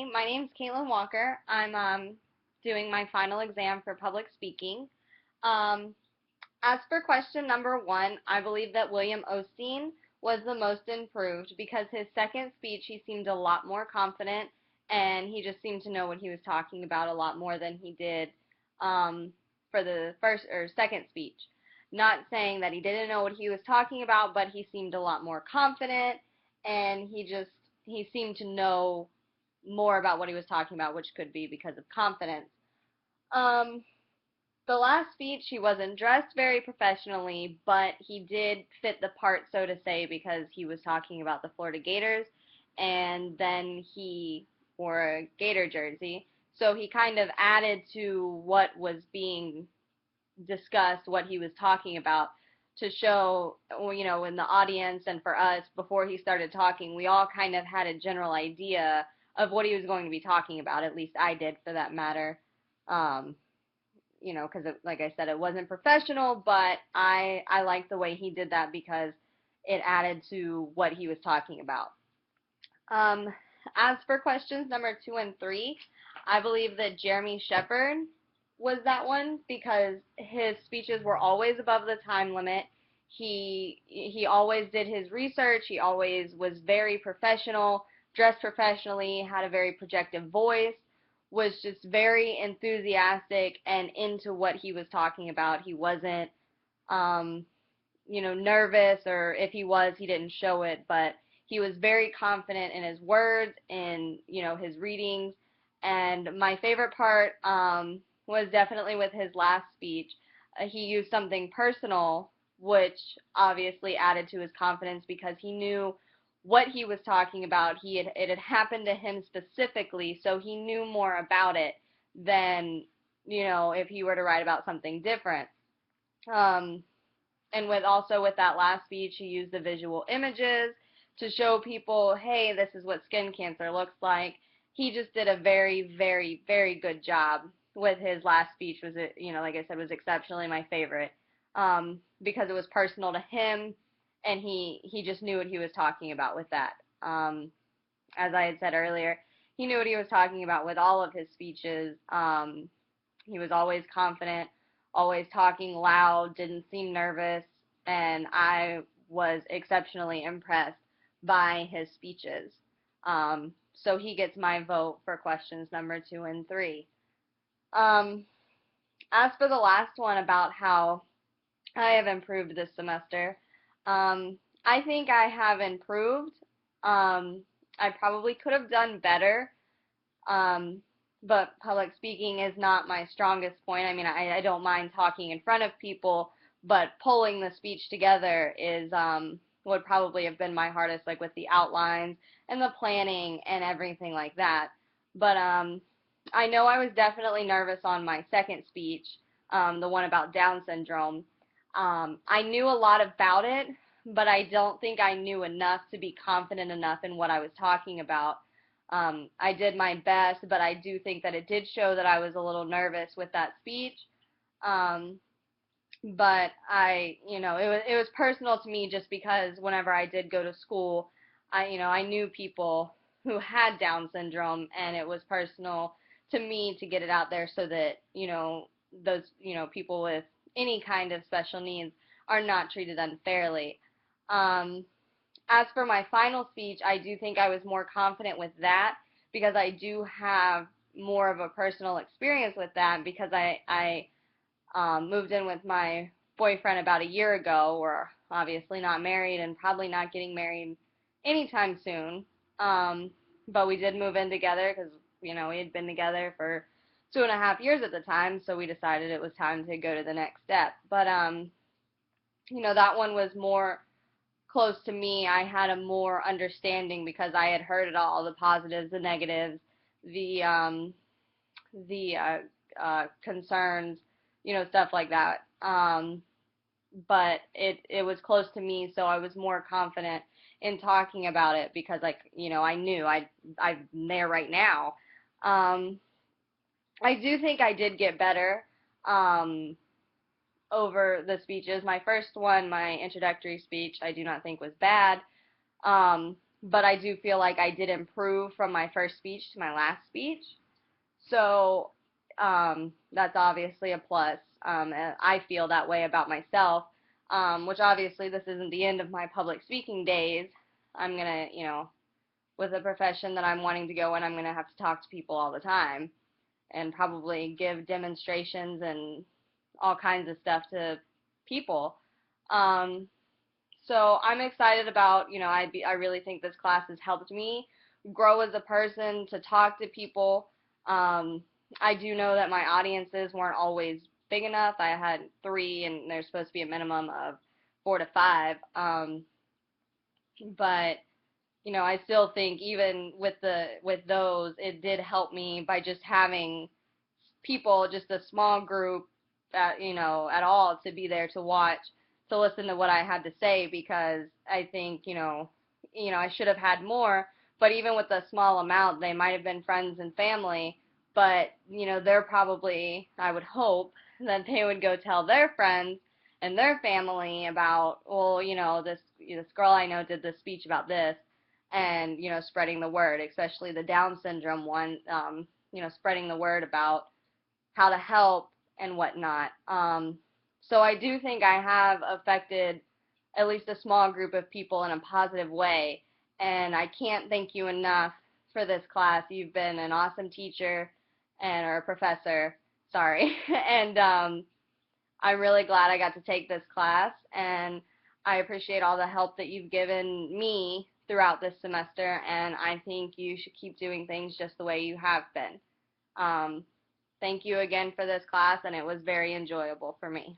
Hi, my name's Caitlin Walker. I'm doing my final exam for public speaking. Um, as for question number one, I believe that William Osteen was the most improved because his second speech he seemed a lot more confident and he just seemed to know what he was talking about a lot more than he did um, for the first or second speech. Not saying that he didn't know what he was talking about, but he seemed a lot more confident and he seemed to know more about what he was talking about, which could be because of confidence. Um, the last speech, he wasn't dressed very professionally, but he did fit the part, so to say, because he was talking about the Florida Gators, and then he wore a Gator jersey. So he kind of added to what was being discussed, what he was talking about, to show, in the audience and for us, before he started talking, we all kind of had a general idea of what he was going to be talking about. At least I did, for that matter. Um, because like I said, it wasn't professional, but I liked the way he did that because it added to what he was talking about. Um, as for questions number two and three, I believe that Jeremy Shepard was that one because his speeches were always above the time limit. He always did his research. He always was very professional, dressed professionally, had a very projective voice, was just very enthusiastic and into what he was talking about. He wasn't um, nervous, or if he was, he didn't show it, but he was very confident in his words and, his readings. And my favorite part was definitely with his last speech. He used something personal, which obviously added to his confidence because he knew what he was talking about. It had happened to him specifically, so he knew more about it than, if he were to write about something different. Um, and with that last speech, he used the visual images to show people, hey, this is what skin cancer looks like. He just did a very, very, very good job with his last speech. Was it, like I said, was exceptionally my favorite because it was personal to him, and he just knew what he was talking about with that. As I had said earlier, he knew what he was talking about with all of his speeches. He was always confident, always talking loud, didn't seem nervous, and I was exceptionally impressed by his speeches. So he gets my vote for questions number two and three. Um, as for the last one about how I have improved this semester, I think I have improved. I probably could have done better. Um, but public speaking is not my strongest point. I mean, I don't mind talking in front of people, but pulling the speech together is would probably have been my hardest, like with the outlines and the planning and everything like that. But I know I was definitely nervous on my second speech, the one about Down syndrome. I knew a lot about it, but I don't think I knew enough to be confident enough in what I was talking about. I did my best, but I do think that it did show that I was a little nervous with that speech. Um, but it was personal to me just because whenever I did go to school, I knew people who had Down syndrome, and it was personal to me to get it out there so that, those, people with any kind of special needs are not treated unfairly. Um, as for my final speech, I do think I was more confident with that because I do have more of a personal experience with that because I moved in with my boyfriend about a year ago. We're obviously not married and probably not getting married anytime soon. But we did move in together because, we had been together for 2.5 years at the time, so we decided it was time to go to the next step. But, that one was more close to me. I had a more understanding because I had heard it all, the positives, the negatives, the um, the concerns, stuff like that. But it was close to me, so I was more confident in talking about it because, like, I knew I'm there right now. Um, I do think I did get better um, over the speeches. My first one, my introductory speech, I do not think was bad. Um, but I do feel like I did improve from my first speech to my last speech. So that's obviously a plus. And I feel that way about myself, which obviously this isn't the end of my public speaking days. I'm going to, with a profession that I'm wanting to go in, I'm going to have to talk to people all the time and probably give demonstrations and all kinds of stuff to people. Um, so I'm excited about, I really think this class has helped me grow as a person, to talk to people. Um, I do know that my audiences weren't always big enough. I had 3, and there's supposed to be a minimum of 4 to 5. But I still think even with those, it did help me by just having people, just a small group, at all, to be there to watch, to listen to what I had to say, because I think, I should have had more, but even with a small amount, they might have been friends and family, but, they're probably, I would hope, that they would go tell their friends and their family about, well, this girl I know did this speech about this, and, spreading the word, especially the Down syndrome one, spreading the word about how to help and whatnot. So I do think I have affected at least a small group of people in a positive way, and I can't thank you enough for this class. You've been an awesome teacher or a professor, sorry, and I'm really glad I got to take this class, and I appreciate all the help that you've given me throughout this semester, and I think you should keep doing things just the way you have been. Um, Thank you again for this class, and it was very enjoyable for me.